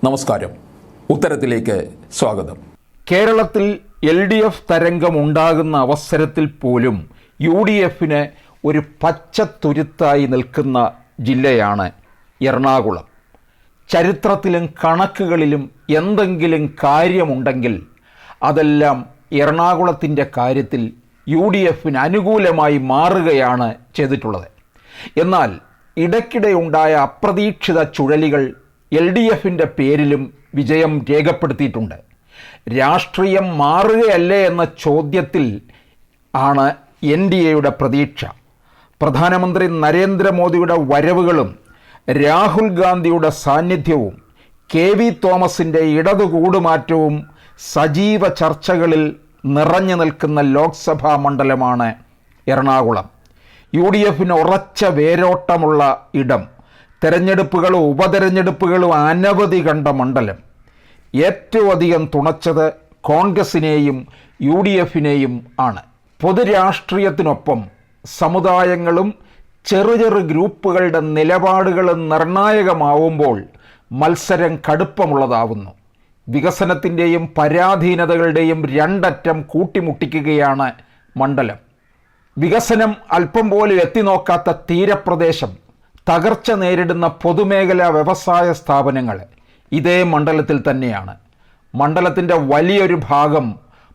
നമസ്കാരം. ഉത്തരത്തിലേക്ക് സ്വാഗതം. കേരളത്തിൽ LDF തരംഗമുണ്ടാകുന്ന അവസരത്തിൽ പോലും UDFന് ഒരു പച്ചത്തുരുത്തായി നിൽക്കുന്ന ജില്ലയാണ് എറണാകുളം. ചരിത്രത്തിലും കണക്കുകളിലും എന്തെങ്കിലും കാര്യമുണ്ടെങ്കിൽ അതെല്ലാം എറണാകുളത്തിൻ്റെ കാര്യത്തിൽ UDFന് അനുകൂലമായി മാറുകയാണ് ചെയ്തിട്ടുള്ളത്. എന്നാൽ ഇടയ്ക്കിടെ ഉണ്ടായ അപ്രതീക്ഷിത ചുഴലികൾ LDFൻ്റെ പേരിലും വിജയം രേഖപ്പെടുത്തിയിട്ടുണ്ട്. രാഷ്ട്രീയം മാറുകയല്ലേ എന്ന ചോദ്യത്തിൽ ആണ് NDAയുടെ പ്രതീക്ഷ. പ്രധാനമന്ത്രി നരേന്ദ്രമോദിയുടെ വരവുകളും രാഹുൽ ഗാന്ധിയുടെ സാന്നിധ്യവും KV തോമസിൻ്റെ ഇടതുകൂടുമാറ്റവും സജീവ ചർച്ചകളിൽ നിറഞ്ഞു നിൽക്കുന്ന ലോക്സഭാ മണ്ഡലമാണ് എറണാകുളം. UDFന് ഉറച്ച വേരോട്ടമുള്ള ഇടം, തെരഞ്ഞെടുപ്പുകളും ഉപതെരഞ്ഞെടുപ്പുകളും അനവധി കണ്ട മണ്ഡലം. ഏറ്റവും അധികം തുണച്ചത് കോൺഗ്രസിനെയും UDFനെയും ആണ്. പൊതുരാഷ്ട്രീയത്തിനൊപ്പം സമുദായങ്ങളും ചെറു ഗ്രൂപ്പുകളുടെ നിലപാടുകളും നിർണായകമാവുമ്പോൾ മത്സരം കടുപ്പമുള്ളതാവുന്നു. വികസനത്തിൻ്റെയും പരാധീനതകളുടെയും രണ്ടറ്റം കൂട്ടിമുട്ടിക്കുകയാണ് മണ്ഡലം. വികസനം അല്പം പോലും എത്തിനോക്കാത്ത തീരപ്രദേശം, തകർച്ച നേരിടുന്ന പൊതുമേഖലാ വ്യവസായ സ്ഥാപനങ്ങൾ ഇതേ മണ്ഡലത്തിൽ തന്നെയാണ്. മണ്ഡലത്തിൻ്റെ വലിയൊരു ഭാഗം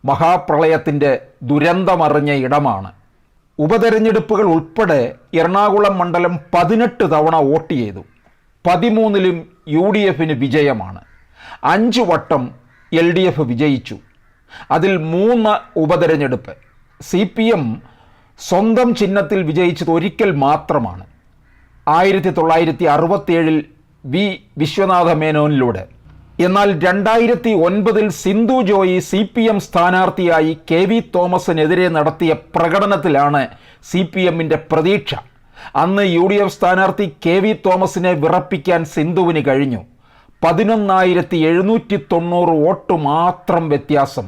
മഹാപ്രളയത്തിൻ്റെ ദുരന്തമറിഞ്ഞ ഇടമാണ്. ഉപതെരഞ്ഞെടുപ്പുകൾ ഉൾപ്പെടെ എറണാകുളം മണ്ഡലം 18 തവണ വോട്ട് ചെയ്തു. 13ലും UDFന് വിജയമാണ്. 5 വട്ടം LDF വിജയിച്ചു. അതിൽ 3 ഉപതെരഞ്ഞെടുപ്പ്. CPM സ്വന്തം ചിഹ്നത്തിൽ വിജയിച്ചത് ഒരിക്കൽ മാത്രമാണ്, 1967 വി വിശ്വനാഥ മേനോനിലൂടെ. എന്നാൽ 2009 സിന്ധു ജോയി CPM സ്ഥാനാർത്ഥിയായി KV തോമസിനെതിരെ നടത്തിയ പ്രകടനത്തിലാണ് CPMൻ്റെ പ്രതീക്ഷ. അന്ന് UDF സ്ഥാനാർത്ഥി KV തോമസിനെ വിറപ്പിക്കാൻ സിന്ധുവിന് കഴിഞ്ഞു. 11,790 വോട്ട് മാത്രം വ്യത്യാസം.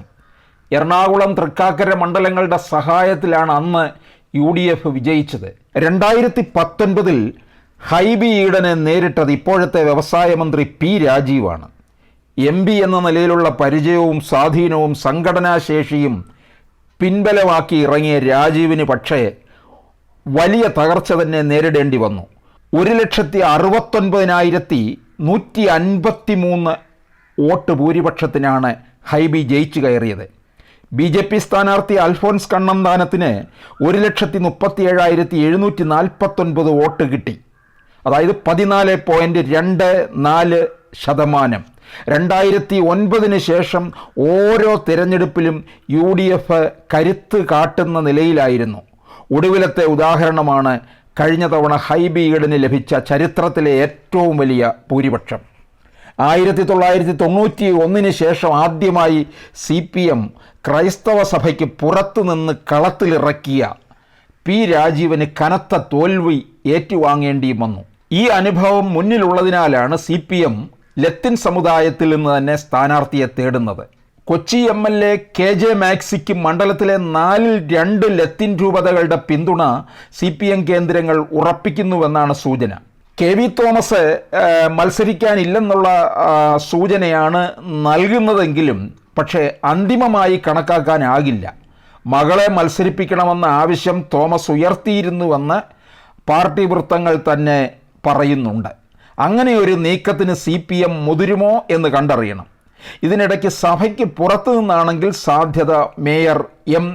എറണാകുളം, തൃക്കാക്കര മണ്ഡലങ്ങളുടെ സഹായത്തിലാണ് അന്ന് UDF വിജയിച്ചത്. 2019 ഹൈബി ഈഡനെ നേരിട്ടത് ഇപ്പോഴത്തെ വ്യവസായ മന്ത്രി P രാജീവാണ്. MP എന്ന നിലയിലുള്ള പരിചയവും സ്വാധീനവും സംഘടനാശേഷിയും പിൻബലമാക്കി ഇറങ്ങിയ രാജീവിന് പക്ഷേ വലിയ തകർച്ച തന്നെ നേരിടേണ്ടി വന്നു. 169,153 വോട്ട് ഭൂരിപക്ഷത്തിനാണ് ഹൈബി ജയിച്ചു കയറിയത്. BJP സ്ഥാനാർത്ഥി അൽഫോൻസ് കണ്ണന്താനത്തിന് 1,37,749 വോട്ട് കിട്ടി. അതായത് 14.24%. 2009 ശേഷം ഓരോ തിരഞ്ഞെടുപ്പിലും UDF കരുത്ത് കാട്ടുന്ന നിലയിലായിരുന്നു. ഒടുവിലത്തെ ഉദാഹരണമാണ് കഴിഞ്ഞ തവണ ഹൈബി ഈഡന് ലഭിച്ച ചരിത്രത്തിലെ ഏറ്റവും വലിയ ഭൂരിപക്ഷം. 1991 ശേഷം ആദ്യമായി CPM ക്രൈസ്തവ സഭയ്ക്ക് പുറത്തുനിന്ന് കളത്തിലിറക്കിയ P രാജീവിന് കനത്ത തോൽവി ഏറ്റുവാങ്ങേണ്ടിയും വന്നു. ഈ അനുഭവം മുന്നിലുള്ളതിനാലാണ് CPM ലത്തിൻ സമുദായത്തിൽ നിന്ന് തന്നെ സ്ഥാനാർത്ഥിയെ തേടുന്നത്. കൊച്ചി MLA KJ മാക്സിക്ക് മണ്ഡലത്തിലെ 4ൽ 2 ലത്തിൻ രൂപതകളുടെ പിന്തുണ CPM കേന്ദ്രങ്ങൾ ഉറപ്പിക്കുന്നുവെന്നാണ് സൂചന. KV തോമസ് മത്സരിക്കാനില്ലെന്നുള്ള സൂചനയാണ് നൽകുന്നതെങ്കിലും പക്ഷേ അന്തിമമായി കണക്കാക്കാനാകില്ല. മകളെ മത്സരിപ്പിക്കണമെന്ന ആവശ്യം തോമസ് ഉയർത്തിയിരുന്നുവെന്ന് പാർട്ടി വൃത്തങ്ങൾ തന്നെ പറയുന്നുണ്ട്. അങ്ങനെ ഒരു നീക്കത്തിന് CPM മുതിരുമോ എന്ന് കണ്ടറിയണം. ഇതിനിടയ്ക്ക് സഭയ്ക്ക് പുറത്തു നിന്നാണെങ്കിൽ സാധ്യത മേയർ M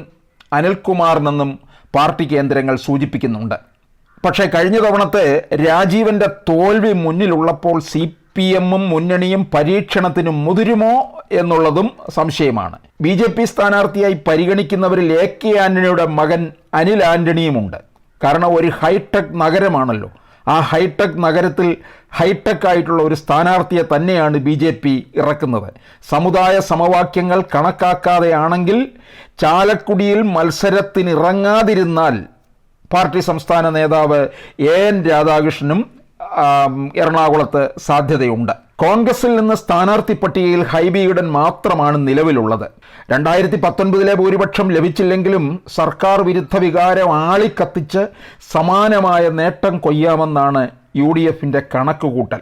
അനിൽകുമാറിനെന്നും പാർട്ടി കേന്ദ്രങ്ങൾ സൂചിപ്പിക്കുന്നുണ്ട്. പക്ഷേ കഴിഞ്ഞ തവണത്തെ രാജീവൻ്റെ തോൽവി മുന്നിലുള്ളപ്പോൾ CPMും മുന്നണിയും പരീക്ഷണത്തിന് മുതിരുമോ എന്നുള്ളതും സംശയമാണ്. BJP സ്ഥാനാർത്ഥിയായി പരിഗണിക്കുന്നവരിൽ AK ആൻ്റണിയുടെ മകൻ അനിൽ ആൻ്റണിയുമുണ്ട്. കാരണം ഒരു ഹൈടെക് നഗരമാണല്ലോ. ആ ഹൈടെക് നഗരത്തിൽ ഹൈടെക് ആയിട്ടുള്ള ഒരു സ്ഥാനാർത്ഥിയെ തന്നെയാണ് BJP ഇറക്കുന്നത്. സമുദായ സമവാക്യങ്ങൾ കണക്കാക്കാതെയാണെങ്കിൽ ചാലക്കുടിയിൽ മത്സരത്തിനിറങ്ങാതിരുന്നാൽ പാർട്ടി സംസ്ഥാന നേതാവ് AN രാധാകൃഷ്ണനും എറണാകുളത്ത് സാധ്യതയുണ്ട്. കോൺഗ്രസിൽ നിന്ന് സ്ഥാനാർത്ഥി പട്ടികയിൽ ഹൈബി ഈഡൻ മാത്രമാണ് നിലവിലുള്ളത്. 2019 ഭൂരിപക്ഷം ലഭിച്ചില്ലെങ്കിലും സർക്കാർ വിരുദ്ധ വികാരം ആളിക്കത്തിച്ച് സമാനമായ നേട്ടം കൊയ്യാമെന്നാണ് UDFൻ്റെ കണക്കുകൂട്ടൽ.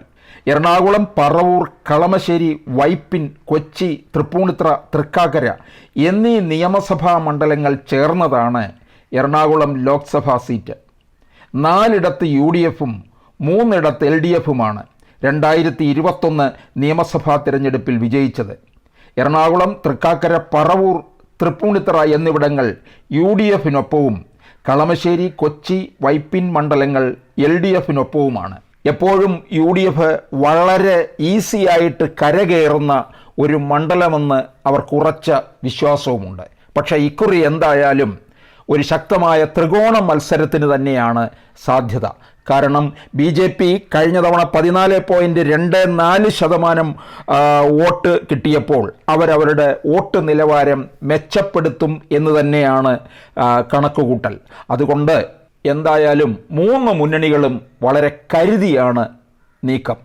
എറണാകുളം, പറവൂർ, കളമശ്ശേരി, വൈപ്പിൻ, കൊച്ചി, തൃപ്പൂണിത്തുറ, തൃക്കാക്കര എന്നീ നിയമസഭാ മണ്ഡലങ്ങൾ ചേർന്നതാണ് എറണാകുളം ലോക്സഭാ സീറ്റ്. 4 യു ഡി എഫും 3 LDFുമാണ് 2021 നിയമസഭാ തിരഞ്ഞെടുപ്പിൽ വിജയിച്ചത്. എറണാകുളം, തൃക്കാക്കര, പറവൂർ, തൃപ്പൂണിത്തുറ എന്നിവിടങ്ങൾ UDFിനൊപ്പവും കളമശ്ശേരി, കൊച്ചി, വൈപ്പിൻ മണ്ഡലങ്ങൾ LDFിനൊപ്പവുമാണ്. എപ്പോഴും UDF വളരെ ഈസിയായിട്ട് കരകയറുന്ന ഒരു മണ്ഡലമെന്ന് അവർക്കുറച്ച വിശ്വാസവുമുണ്ട്. പക്ഷേ ഇക്കുറി എന്തായാലും ഒരു ശക്തമായ ത്രികോണ മത്സരത്തിന് തന്നെയാണ് സാധ്യത. കാരണം BJP കഴിഞ്ഞ തവണ 14.24% വോട്ട് കിട്ടിയപ്പോൾ അവരവരുടെ വോട്ട് നിലവാരം മെച്ചപ്പെടുത്തും എന്ന് തന്നെയാണ് കണക്കുകൂട്ടൽ. അതുകൊണ്ട് എന്തായാലും 3 മുന്നണികളും വളരെ കരുതിയാണ് നീക്കം.